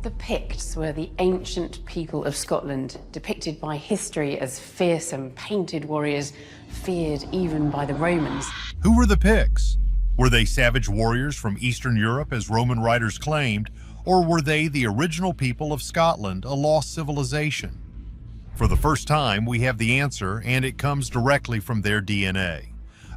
The Picts were the ancient people of Scotland, depicted by history as fearsome, painted warriors, feared even by the Romans. Who were the Picts? Were they savage warriors from Eastern Europe, as Roman writers claimed, or were they the original people of Scotland, a lost civilization? For the first time, we have the answer, and it comes directly from their DNA.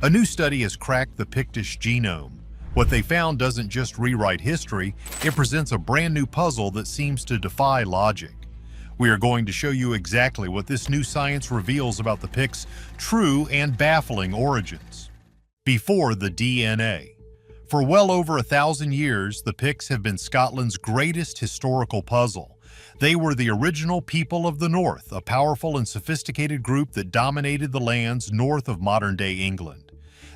A new study has cracked the Pictish genome. What they found doesn't just rewrite history, it presents a brand new puzzle that seems to defy logic. We are going to show you exactly what this new science reveals about the Picts' true and baffling origins. Before the DNA. For well over 1,000 years, the Picts have been Scotland's greatest historical puzzle. They were the original people of the North, a powerful and sophisticated group that dominated the lands north of modern-day England.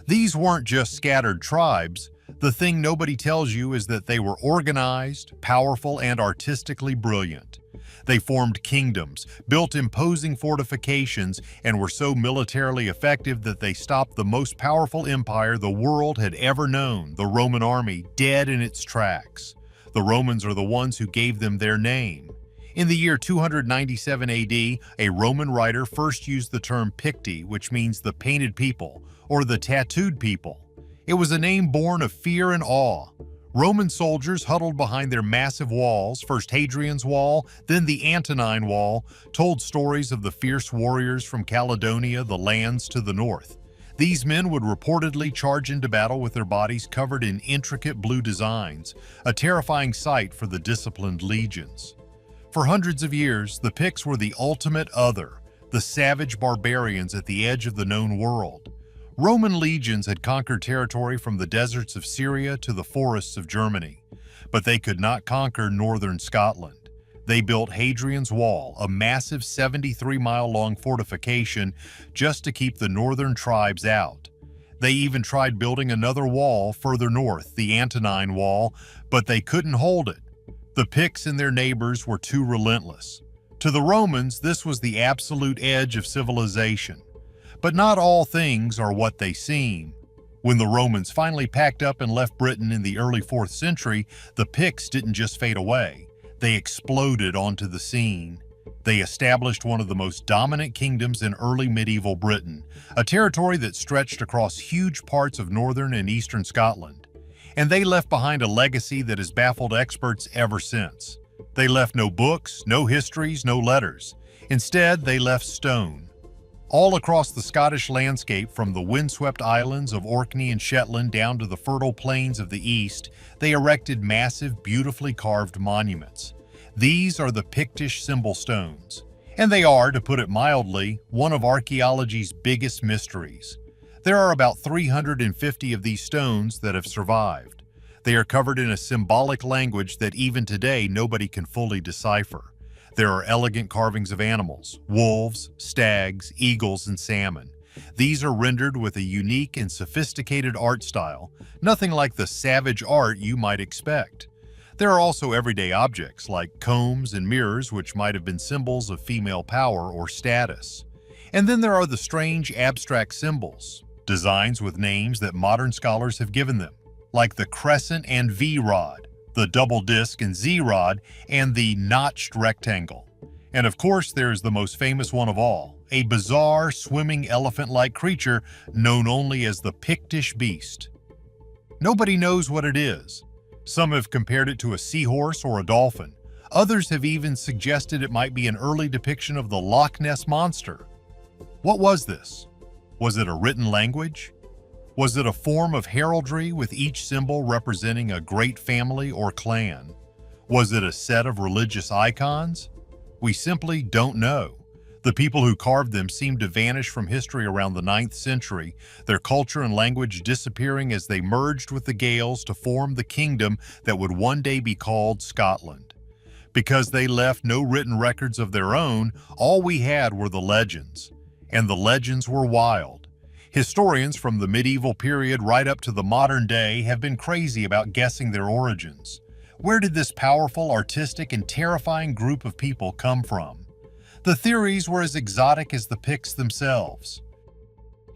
These weren't just scattered tribes. The thing nobody tells you is that they were organized, powerful, and artistically brilliant. They formed kingdoms, built imposing fortifications, and were so militarily effective that they stopped the most powerful empire the world had ever known, the Roman army, dead in its tracks. The Romans are the ones who gave them their name. In the year 297 AD, a Roman writer first used the term Picti, which means the painted people, or the tattooed people. It was a name born of fear and awe. Roman soldiers huddled behind their massive walls, first Hadrian's Wall, then the Antonine Wall, told stories of the fierce warriors from Caledonia, the lands to the north. These men would reportedly charge into battle with their bodies covered in intricate blue designs, a terrifying sight for the disciplined legions. For hundreds of years, the Picts were the ultimate other, the savage barbarians at the edge of the known world. Roman legions had conquered territory from the deserts of Syria to the forests of Germany, but they could not conquer northern Scotland. They built Hadrian's Wall, a massive 73-mile-long fortification just to keep the northern tribes out. They even tried building another wall further north, the Antonine Wall, but they couldn't hold it. The Picts and their neighbors were too relentless. To the Romans, this was the absolute edge of civilization. But not all things are what they seem. When the Romans finally packed up and left Britain in the early 4th century, the Picts didn't just fade away. They exploded onto the scene. They established one of the most dominant kingdoms in early medieval Britain, a territory that stretched across huge parts of northern and eastern Scotland. And they left behind a legacy that has baffled experts ever since. They left no books, no histories, no letters. Instead, they left stone. All across the Scottish landscape, from the windswept islands of Orkney and Shetland down to the fertile plains of the east, they erected massive, beautifully carved monuments. These are the Pictish symbol stones. And they are, to put it mildly, one of archaeology's biggest mysteries. There are about 350 of these stones that have survived. They are covered in a symbolic language that even today nobody can fully decipher. There are elegant carvings of animals, wolves, stags, eagles, and salmon. These are rendered with a unique and sophisticated art style, nothing like the savage art you might expect. There are also everyday objects like combs and mirrors, which might have been symbols of female power or status. And then there are the strange abstract symbols, designs with names that modern scholars have given them, like the crescent and V rod, the double disc and Z rod, and the notched rectangle. And of course, there is the most famous one of all, a bizarre swimming elephant-like creature known only as the Pictish beast. Nobody knows what it is. Some have compared it to a seahorse or a dolphin. Others have even suggested it might be an early depiction of the Loch Ness Monster. What was this? Was it a written language? Was it a form of heraldry with each symbol representing a great family or clan? Was it a set of religious icons? We simply don't know. The people who carved them seemed to vanish from history around the 9th century, their culture and language disappearing as they merged with the Gaels to form the kingdom that would one day be called Scotland. Because they left no written records of their own, all we had were the legends. And the legends were wild. Historians from the medieval period right up to the modern day have been crazy about guessing their origins. Where did this powerful, artistic, and terrifying group of people come from? The theories were as exotic as the Picts themselves.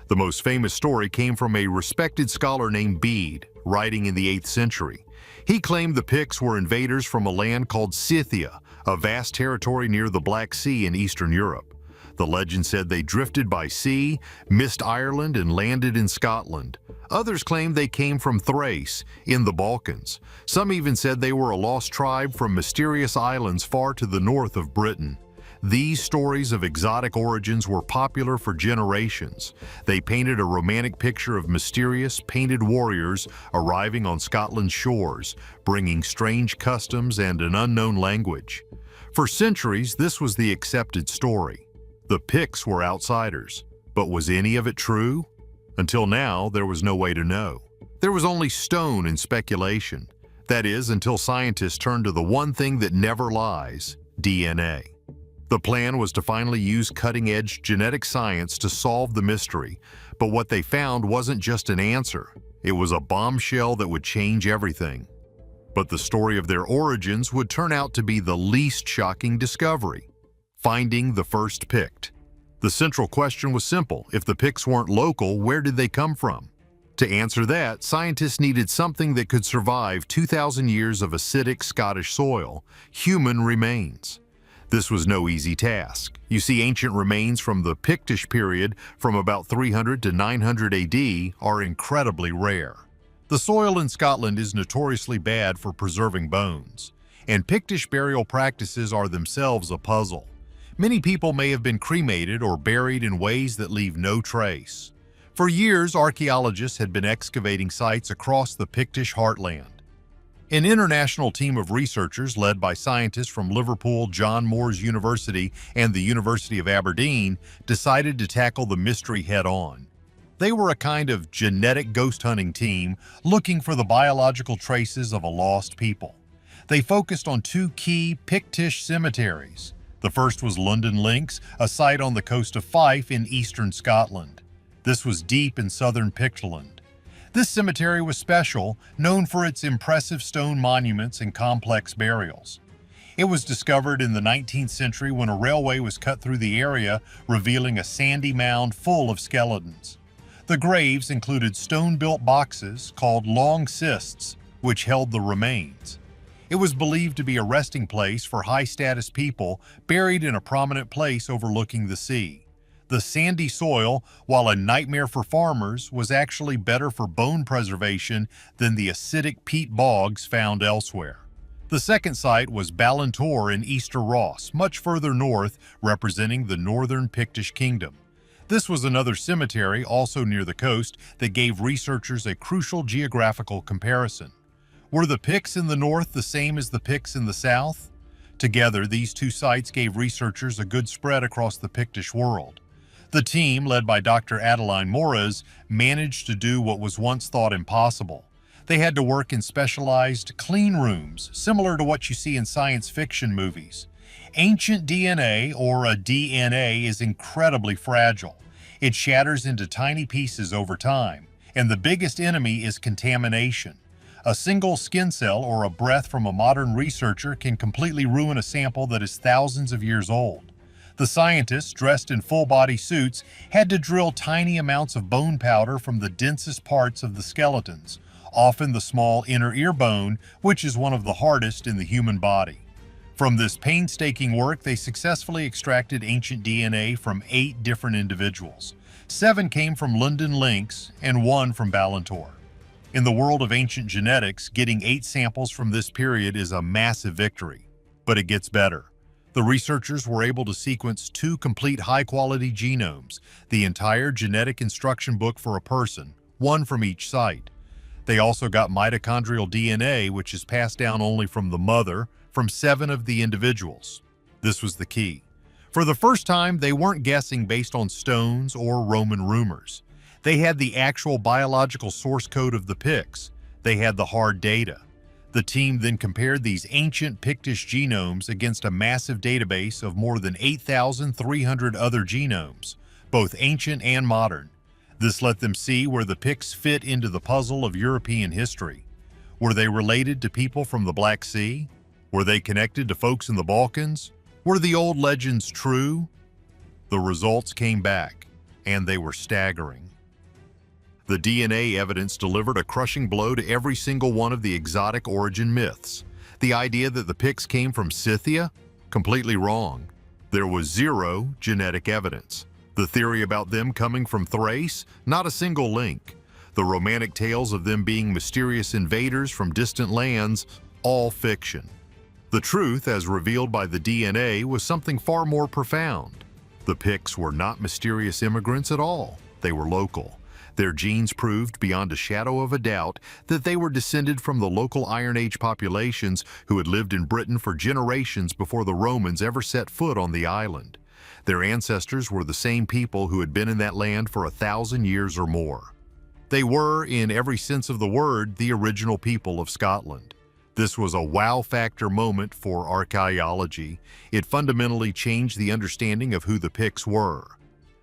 The most famous story came from a respected scholar named Bede, writing in the 8th century. He claimed the Picts were invaders from a land called Scythia, a vast territory near the Black Sea in Eastern Europe. The legend said they drifted by sea, missed Ireland, and landed in Scotland. Others claimed they came from Thrace, in the Balkans. Some even said they were a lost tribe from mysterious islands far to the north of Britain. These stories of exotic origins were popular for generations. They painted a romantic picture of mysterious, painted warriors arriving on Scotland's shores, bringing strange customs and an unknown language. For centuries, this was the accepted story. The Picts were outsiders. But was any of it true? Until now, there was no way to know. There was only stone and speculation. That is, until scientists turned to the one thing that never lies: DNA. The plan was to finally use cutting-edge genetic science to solve the mystery, but what they found wasn't just an answer. It was a bombshell that would change everything. But the story of their origins would turn out to be the least shocking discovery: finding the first Pict. The central question was simple: if the Picts weren't local, where did they come from? To answer that, scientists needed something that could survive 2,000 years of acidic Scottish soil: human remains. This was no easy task. You see, ancient remains from the Pictish period, from about 300 to 900 AD, are incredibly rare. The soil in Scotland is notoriously bad for preserving bones, and Pictish burial practices are themselves a puzzle. Many people may have been cremated or buried in ways that leave no trace. For years, archaeologists had been excavating sites across the Pictish heartland. An international team of researchers led by scientists from Liverpool John Moores University and the University of Aberdeen decided to tackle the mystery head-on. They were a kind of genetic ghost hunting team looking for the biological traces of a lost people. They focused on two key Pictish cemeteries. The first was London Links, a site on the coast of Fife in eastern Scotland. This was deep in southern Pictland. This cemetery was special, known for its impressive stone monuments and complex burials. It was discovered in the 19th century when a railway was cut through the area, revealing a sandy mound full of skeletons. The graves included stone-built boxes called long cists, which held the remains. It was believed to be a resting place for high-status people buried in a prominent place overlooking the sea. The sandy soil, while a nightmare for farmers, was actually better for bone preservation than the acidic peat bogs found elsewhere. The second site was Ballantor in Easter Ross, much further north, representing the northern Pictish kingdom. This was another cemetery, also near the coast, that gave researchers a crucial geographical comparison. Were the Picts in the north the same as the Picts in the south? Together, these two sites gave researchers a good spread across the Pictish world. The team, led by Dr. Adeline Moraz, managed to do what was once thought impossible. They had to work in specialized clean rooms, similar to what you see in science fiction movies. Ancient DNA, or a DNA, is incredibly fragile. It shatters into tiny pieces over time, and the biggest enemy is contamination. A single skin cell or a breath from a modern researcher can completely ruin a sample that is thousands of years old. The scientists, dressed in full-body suits, had to drill tiny amounts of bone powder from the densest parts of the skeletons, often the small inner ear bone, which is one of the hardest in the human body. From this painstaking work, they successfully extracted ancient DNA from 8 different individuals. 7 came from London Links and 1 from Ballantor. In the world of ancient genetics, getting 8 samples from this period is a massive victory. But it gets better. The researchers were able to sequence 2 complete high-quality genomes, the entire genetic instruction book for a person, 1 from each site. They also got mitochondrial DNA, which is passed down only from the mother, from 7 of the individuals. This was the key. For the first time, they weren't guessing based on stones or Roman rumors. They had the actual biological source code of the Picts. They had the hard data. The team then compared these ancient Pictish genomes against a massive database of more than 8,300 other genomes, both ancient and modern. This let them see where the Picts fit into the puzzle of European history. Were they related to people from the Black Sea? Were they connected to folks in the Balkans? Were the old legends true? The results came back, and they were staggering. The DNA evidence delivered a crushing blow to every single one of the exotic origin myths. The idea that the Picts came from Scythia? Completely wrong. There was zero genetic evidence. The theory about them coming from Thrace? Not a single link. The romantic tales of them being mysterious invaders from distant lands? All fiction. The truth, as revealed by the DNA, was something far more profound. The Picts were not mysterious immigrants at all. They were local. Their genes proved beyond a shadow of a doubt that they were descended from the local Iron Age populations who had lived in Britain for generations before the Romans ever set foot on the island. Their ancestors were the same people who had been in that land for 1,000 years or more. They were, in every sense of the word, the original people of Scotland. This was a wow factor moment for archaeology. It fundamentally changed the understanding of who the Picts were.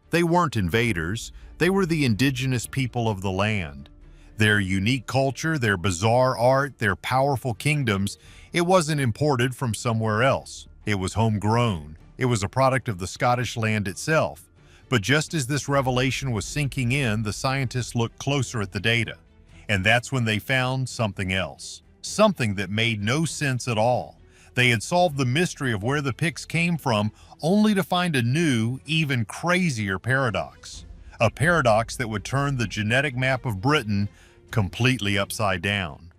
They weren't invaders. They were the indigenous people of the land. Their unique culture, their bizarre art, their powerful kingdoms, it wasn't imported from somewhere else. It was homegrown. It was a product of the Scottish land itself. But just as this revelation was sinking in, the scientists looked closer at the data. And that's when they found something else. Something that made no sense at all. They had solved the mystery of where the Picts came from, only to find a new, even crazier paradox. A paradox that would turn the genetic map of Britain completely upside down.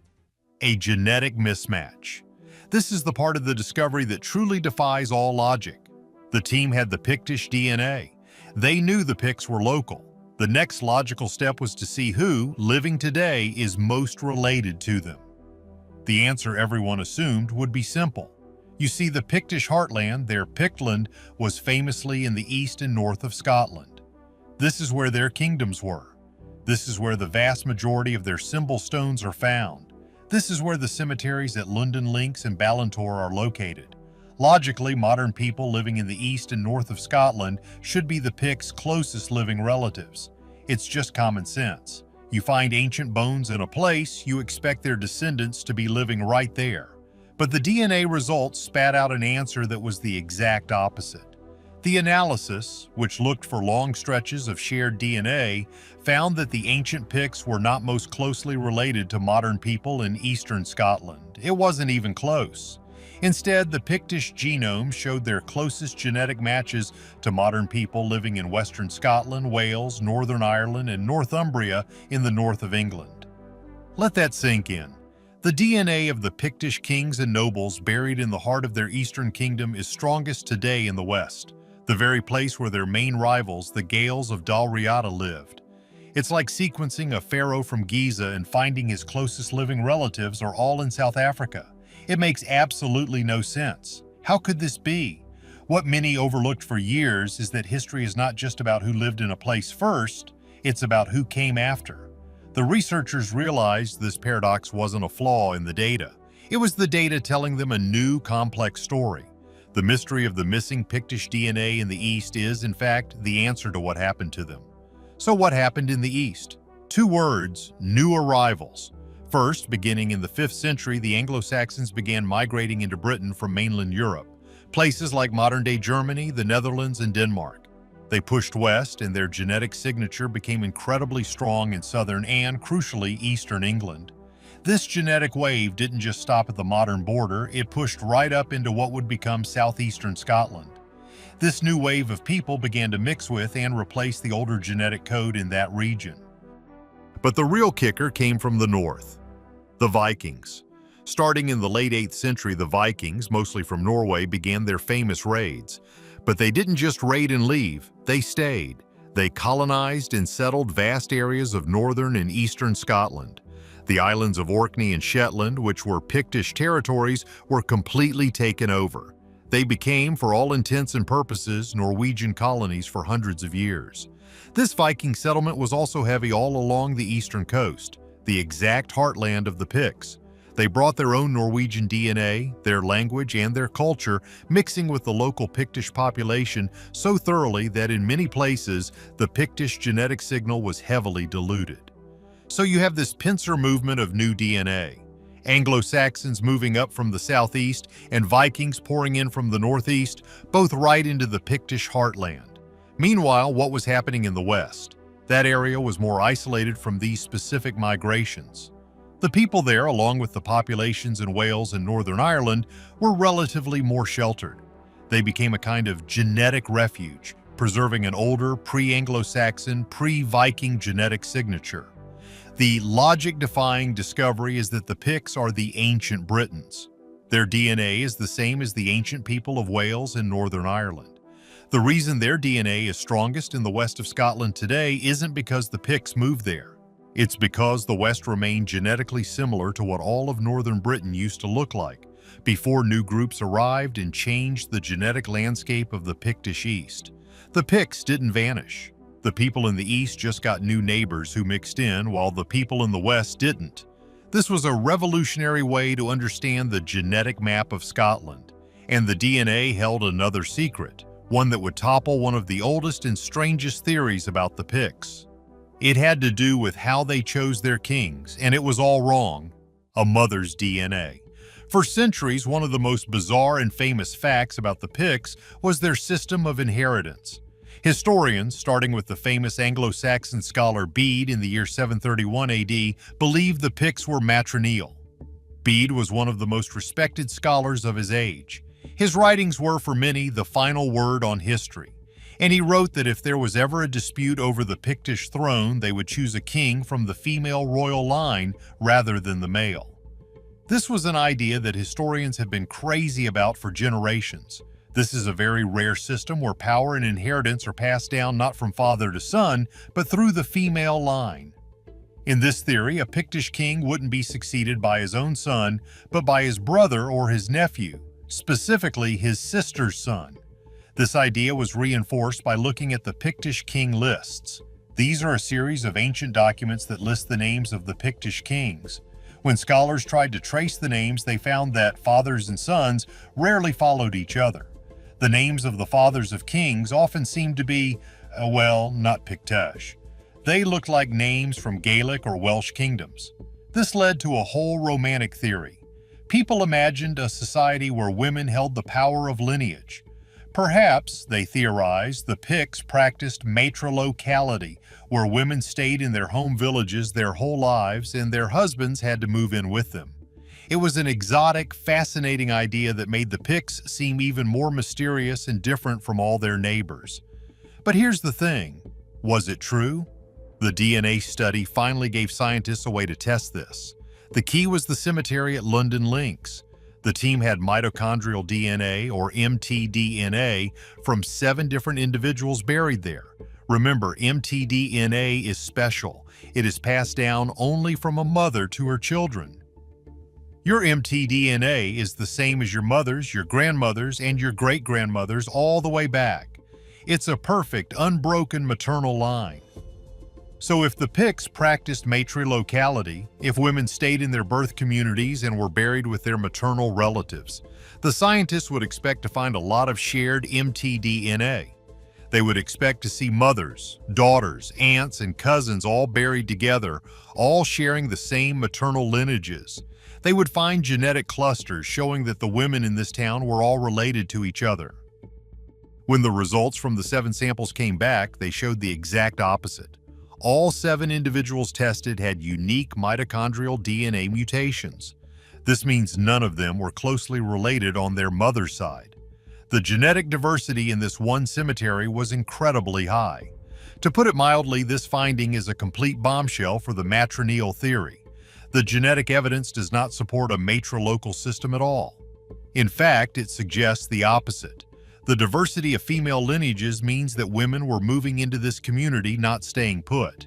A genetic mismatch. This is the part of the discovery that truly defies all logic. The team had the Pictish DNA. They knew the Picts were local. The next logical step was to see who, living today, is most related to them. The answer everyone assumed would be simple. You see, the Pictish heartland, their Pictland, was famously in the east and north of Scotland. This is where their kingdoms were. This is where the vast majority of their symbol stones are found. This is where the cemeteries at London Links and Ballantor are located. Logically, modern people living in the east and north of Scotland should be the Picts' closest living relatives. It's just common sense. You find ancient bones in a place, you expect their descendants to be living right there. But the DNA results spat out an answer that was the exact opposite. The analysis, which looked for long stretches of shared DNA, found that the ancient Picts were not most closely related to modern people in eastern Scotland. It wasn't even close. Instead, the Pictish genome showed their closest genetic matches to modern people living in western Scotland, Wales, Northern Ireland, and Northumbria in the north of England. Let that sink in. The DNA of the Pictish kings and nobles buried in the heart of their eastern kingdom is strongest today in the west, the very place where their main rivals, the Gaels of Dalriada, lived. It's like sequencing a pharaoh from Giza and finding his closest living relatives are all in South Africa. It makes absolutely no sense. How could this be? What many overlooked for years is that history is not just about who lived in a place first, it's about who came after. The researchers realized this paradox wasn't a flaw in the data. It was the data telling them a new, complex story. The mystery of the missing Pictish DNA in the East is, in fact, the answer to what happened to them. So what happened in the East? Two words: new arrivals. First, beginning in the 5th century, the Anglo-Saxons began migrating into Britain from mainland Europe, places like modern-day Germany, the Netherlands, and Denmark. They pushed west, and their genetic signature became incredibly strong in southern and, crucially, eastern England. This genetic wave didn't just stop at the modern border, it pushed right up into what would become southeastern Scotland. This new wave of people began to mix with and replace the older genetic code in that region. But the real kicker came from the north. The Vikings. Starting in the late 8th century, the Vikings, mostly from Norway, began their famous raids. But they didn't just raid and leave, they stayed. They colonized and settled vast areas of northern and eastern Scotland. The islands of Orkney and Shetland, which were Pictish territories, were completely taken over. They became, for all intents and purposes, Norwegian colonies for hundreds of years. This Viking settlement was also heavy all along the eastern coast, the exact heartland of the Picts. They brought their own Norwegian DNA, their language, and their culture, mixing with the local Pictish population so thoroughly that in many places, the Pictish genetic signal was heavily diluted. So you have this pincer movement of new DNA. Anglo-Saxons moving up from the southeast and Vikings pouring in from the northeast, both right into the Pictish heartland. Meanwhile, what was happening in the west? That area was more isolated from these specific migrations. The people there, along with the populations in Wales and Northern Ireland, were relatively more sheltered. They became a kind of genetic refuge, preserving an older, pre-Anglo-Saxon, pre-Viking genetic signature. The logic-defying discovery is that the Picts are the ancient Britons. Their DNA is the same as the ancient people of Wales and Northern Ireland. The reason their DNA is strongest in the west of Scotland today isn't because the Picts moved there. It's because the West remained genetically similar to what all of northern Britain used to look like, before new groups arrived and changed the genetic landscape of the Pictish East. The Picts didn't vanish. The people in the East just got new neighbors who mixed in, while the people in the West didn't. This was a revolutionary way to understand the genetic map of Scotland, and the DNA held another secret, one that would topple one of the oldest and strangest theories about the Picts. It had to do with how they chose their kings, and it was all wrong: a mother's DNA. For centuries, one of the most bizarre and famous facts about the Picts was their system of inheritance. Historians, starting with the famous Anglo-Saxon scholar Bede in the year 731 AD, believed the Picts were matrilineal. Bede was one of the most respected scholars of his age. His writings were, for many, the final word on history, and he wrote that if there was ever a dispute over the Pictish throne, they would choose a king from the female royal line rather than the male. This was an idea that historians have been crazy about for generations. This is a very rare system where power and inheritance are passed down not from father to son, but through the female line. In this theory, a Pictish king wouldn't be succeeded by his own son, but by his brother or his nephew, specifically his sister's son. This idea was reinforced by looking at the Pictish king lists. These are a series of ancient documents that list the names of the Pictish kings. When scholars tried to trace the names, they found that fathers and sons rarely followed each other. The names of the fathers of kings often seemed to be, not Pictish. They looked like names from Gaelic or Welsh kingdoms. This led to a whole romantic theory. People imagined a society where women held the power of lineage. Perhaps, they theorized, the Picts practiced matrilocality, where women stayed in their home villages their whole lives and their husbands had to move in with them. It was an exotic, fascinating idea that made the Picts seem even more mysterious and different from all their neighbors. But here's the thing: was it true? The DNA study finally gave scientists a way to test this. The key was the cemetery at London Links. The team had mitochondrial DNA, or mtDNA, from 7 different individuals buried there. Remember, mtDNA is special. It is passed down only from a mother to her children. Your mtDNA is the same as your mother's, your grandmother's, and your great-grandmother's all the way back. It's a perfect, unbroken maternal line. So if the Picts practiced matrilocality, if women stayed in their birth communities and were buried with their maternal relatives, the scientists would expect to find a lot of shared mtDNA. They would expect to see mothers, daughters, aunts, and cousins all buried together, all sharing the same maternal lineages. They would find genetic clusters showing that the women in this town were all related to each other. When the results from the 7 samples came back, they showed the exact opposite. All 7 individuals tested had unique mitochondrial DNA mutations. This means none of them were closely related on their mother's side. The genetic diversity in this one cemetery was incredibly high. To put it mildly, this finding is a complete bombshell for the matrilineal theory. The genetic evidence does not support a matrilocal system at all. In fact, it suggests the opposite. The diversity of female lineages means that women were moving into this community, not staying put.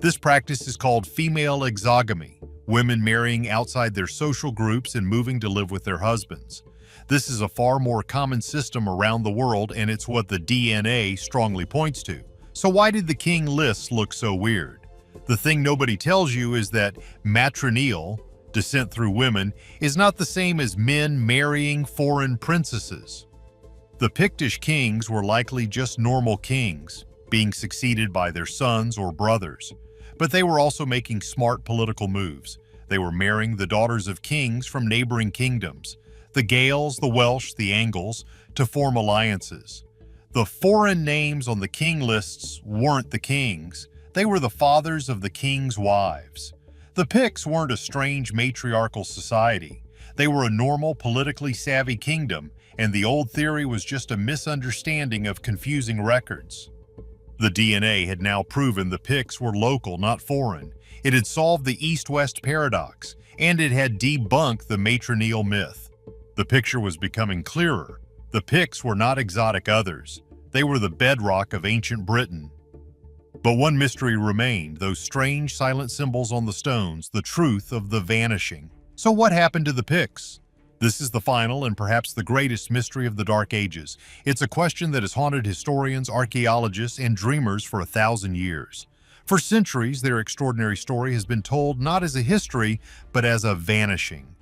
This practice is called female exogamy, women marrying outside their social groups and moving to live with their husbands. This is a far more common system around the world, and it's what the DNA strongly points to. So why did the king lists look so weird? The thing nobody tells you is that matrilineal, descent through women, is not the same as men marrying foreign princesses. The Pictish kings were likely just normal kings, being succeeded by their sons or brothers. But they were also making smart political moves. They were marrying the daughters of kings from neighboring kingdoms, the Gaels, the Welsh, the Angles, to form alliances. The foreign names on the king lists weren't the kings. They were the fathers of the king's wives. The Picts weren't a strange matriarchal society. They were a normal, politically savvy kingdom, and the old theory was just a misunderstanding of confusing records. The DNA had now proven the Picts were local, not foreign. It had solved the East-West paradox, and it had debunked the matrilineal myth. The picture was becoming clearer. The Picts were not exotic others. They were the bedrock of ancient Britain. But one mystery remained, those strange silent symbols on the stones, the truth of the vanishing. So what happened to the Picts? This is the final and perhaps the greatest mystery of the Dark Ages. It's a question that has haunted historians, archaeologists, and dreamers for 1,000 years. For centuries, their extraordinary story has been told not as a history, but as a vanishing.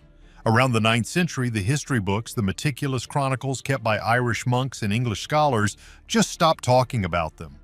Around the 9th century, the history books, the meticulous chronicles kept by Irish monks and English scholars, just stopped talking about them.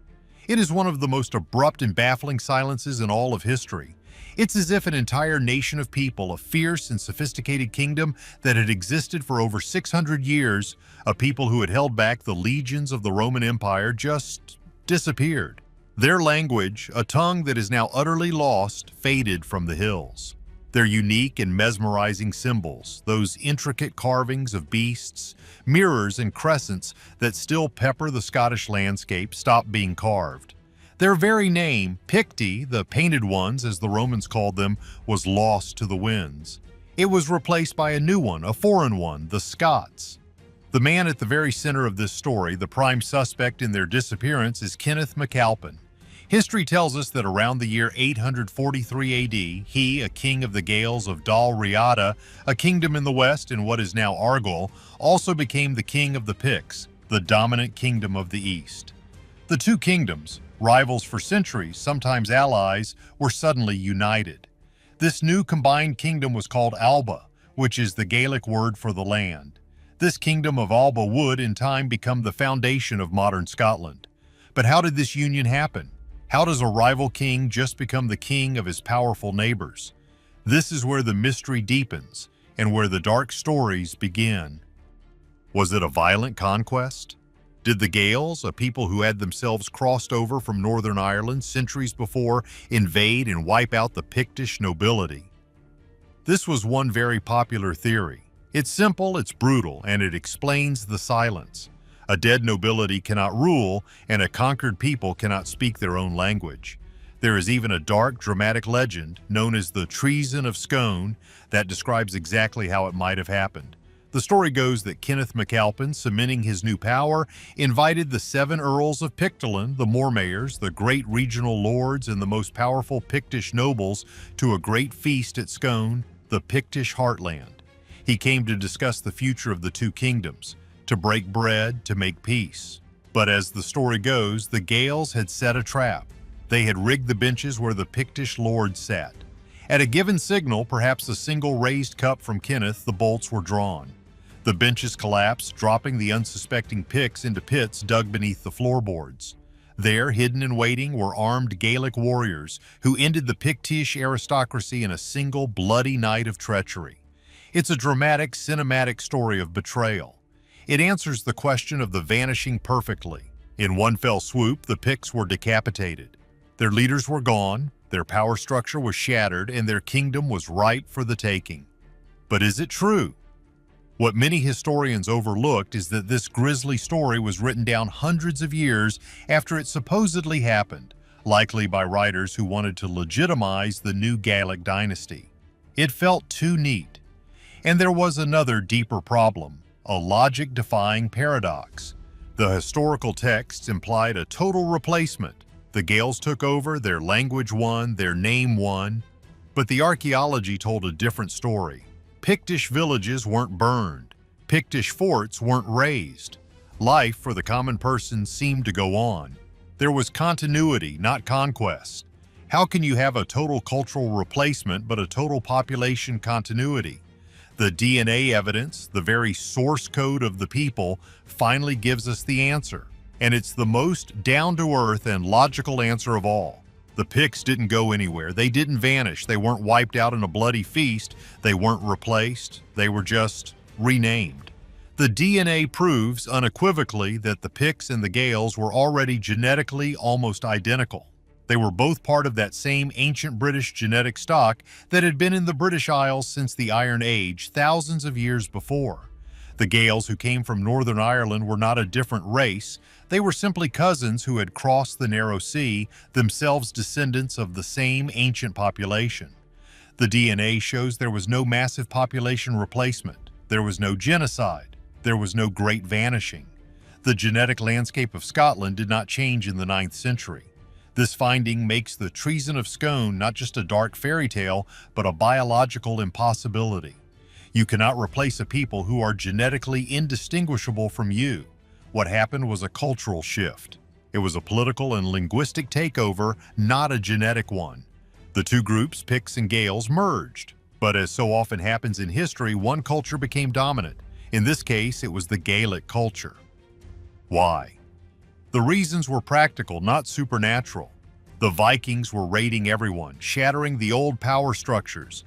It is one of the most abrupt and baffling silences in all of history. It's as if an entire nation of people, a fierce and sophisticated kingdom that had existed for over 600 years, a people who had held back the legions of the Roman Empire, just disappeared. Their language, a tongue that is now utterly lost, faded from the hills. Their unique and mesmerizing symbols, those intricate carvings of beasts, mirrors and crescents that still pepper the Scottish landscape, stopped being carved. Their very name, Picti, the painted ones as the Romans called them, was lost to the winds. It was replaced by a new one, a foreign one, the Scots. The man at the very center of this story, the prime suspect in their disappearance, is Kenneth MacAlpin. History tells us that around the year 843 AD, he, a king of the Gaels of Dal Riata, a kingdom in the west in what is now Argyll, also became the king of the Picts, the dominant kingdom of the east. The two kingdoms, rivals for centuries, sometimes allies, were suddenly united. This new combined kingdom was called Alba, which is the Gaelic word for the land. This kingdom of Alba would, in time, become the foundation of modern Scotland. But how did this union happen? How does a rival king just become the king of his powerful neighbors? This is where the mystery deepens and where the dark stories begin. Was it a violent conquest? Did the Gaels, a people who had themselves crossed over from Northern Ireland centuries before, invade and wipe out the Pictish nobility? This was one very popular theory. It's simple, it's brutal, and it explains the silence. A dead nobility cannot rule, and a conquered people cannot speak their own language. There is even a dark, dramatic legend, known as the Treason of Scone, that describes exactly how it might have happened. The story goes that Kenneth MacAlpin, cementing his new power, invited the 7 earls of Pictiland, the Mormayers, the great regional lords and the most powerful Pictish nobles, to a great feast at Scone, the Pictish heartland. He came to discuss the future of the two kingdoms, to break bread, to make peace. But as the story goes, the Gaels had set a trap. They had rigged the benches where the Pictish lords sat. At a given signal, perhaps a single raised cup from Kenneth, the bolts were drawn. The benches collapsed, dropping the unsuspecting Picts into pits dug beneath the floorboards. There, hidden and waiting, were armed Gaelic warriors who ended the Pictish aristocracy in a single bloody night of treachery. It's a dramatic, cinematic story of betrayal. It answers the question of the vanishing perfectly. In one fell swoop, the Picts were decapitated. Their leaders were gone, their power structure was shattered, and their kingdom was ripe for the taking. But is it true? What many historians overlooked is that this grisly story was written down hundreds of years after it supposedly happened, likely by writers who wanted to legitimize the new Gaelic dynasty. It felt too neat. And there was another deeper problem. A logic-defying paradox. The historical texts implied a total replacement. The Gaels took over, their language won, their name won. But the archaeology told a different story. Pictish villages weren't burned. Pictish forts weren't razed. Life for the common person seemed to go on. There was continuity, not conquest. How can you have a total cultural replacement but a total population continuity? The DNA evidence, the very source code of the people, finally gives us the answer. And it's the most down-to-earth and logical answer of all. The Picts didn't go anywhere. They didn't vanish. They weren't wiped out in a bloody feast. They weren't replaced. They were just renamed. The DNA proves unequivocally that the Picts and the Gaels were already genetically almost identical. They were both part of that same ancient British genetic stock that had been in the British Isles since the Iron Age, thousands of years before. The Gaels who came from Northern Ireland were not a different race. They were simply cousins who had crossed the narrow sea, themselves descendants of the same ancient population. The DNA shows there was no massive population replacement. There was no genocide. There was no great vanishing. The genetic landscape of Scotland did not change in the 9th century. This finding makes the treason of Scone not just a dark fairy tale, but a biological impossibility. You cannot replace a people who are genetically indistinguishable from you. What happened was a cultural shift. It was a political and linguistic takeover, not a genetic one. The two groups, Picts and Gaels, merged. But as so often happens in history, one culture became dominant. In this case, it was the Gaelic culture. Why? The reasons were practical, not supernatural. The Vikings were raiding everyone, shattering the old power structures.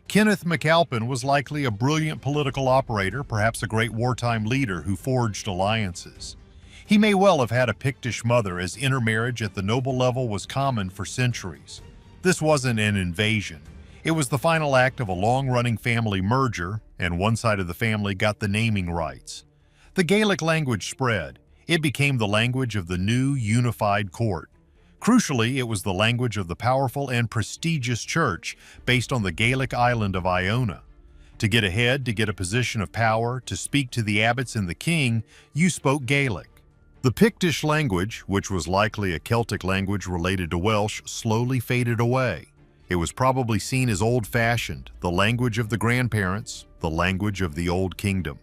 Kenneth MacAlpin was likely a brilliant political operator, perhaps a great wartime leader who forged alliances. He may well have had a Pictish mother, as intermarriage at the noble level was common for centuries. This wasn't an invasion. It was the final act of a long-running family merger, and one side of the family got the naming rights. The Gaelic language spread. It became the language of the new unified court. Crucially, it was the language of the powerful and prestigious church based on the Gaelic island of Iona. To get ahead, to get a position of power, to speak to the abbots and the king, you spoke Gaelic. The Pictish language, which was likely a Celtic language related to Welsh, slowly faded away. It was probably seen as old-fashioned, the language of the grandparents, the language of the Old Kingdom.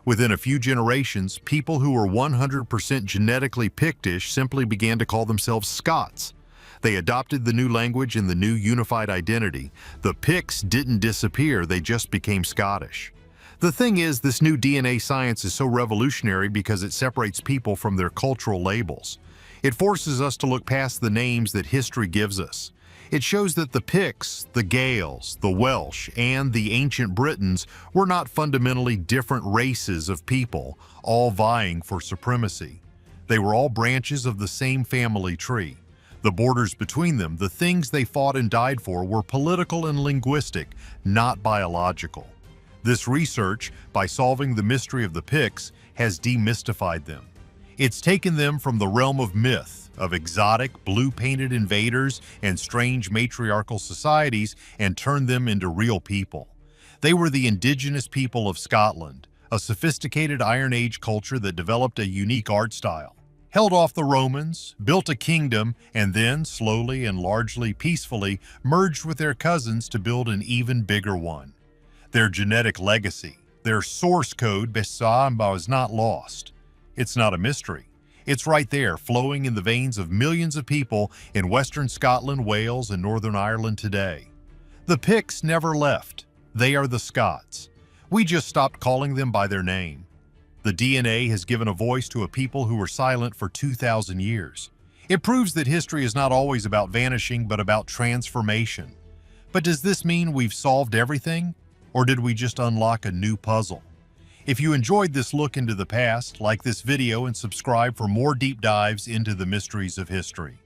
Within a few generations, people who were 100% genetically Pictish simply began to call themselves Scots. They adopted the new language and the new unified identity. The Picts didn't disappear, they just became Scottish. The thing is, this new DNA science is so revolutionary because it separates people from their cultural labels. It forces us to look past the names that history gives us. It shows that the Picts, the Gaels, the Welsh, and the ancient Britons were not fundamentally different races of people, all vying for supremacy. They were all branches of the same family tree. The borders between them, the things they fought and died for, were political and linguistic, not biological. This research, by solving the mystery of the Picts, has demystified them. It's taken them from the realm of myth, of exotic, blue-painted invaders and strange matriarchal societies, and turned them into real people. They were the indigenous people of Scotland, a sophisticated Iron Age culture that developed a unique art style, held off the Romans, built a kingdom, and then, slowly and largely peacefully, merged with their cousins to build an even bigger one. Their genetic legacy, their source code, Besamba, is not lost. It's not a mystery. It's right there, flowing in the veins of millions of people in Western Scotland, Wales, and Northern Ireland today. The Picts never left. They are the Scots. We just stopped calling them by their name. The DNA has given a voice to a people who were silent for 2,000 years. It proves that history is not always about vanishing, but about transformation. But does this mean we've solved everything? Or did we just unlock a new puzzle? If you enjoyed this look into the past, like this video and subscribe for more deep dives into the mysteries of history.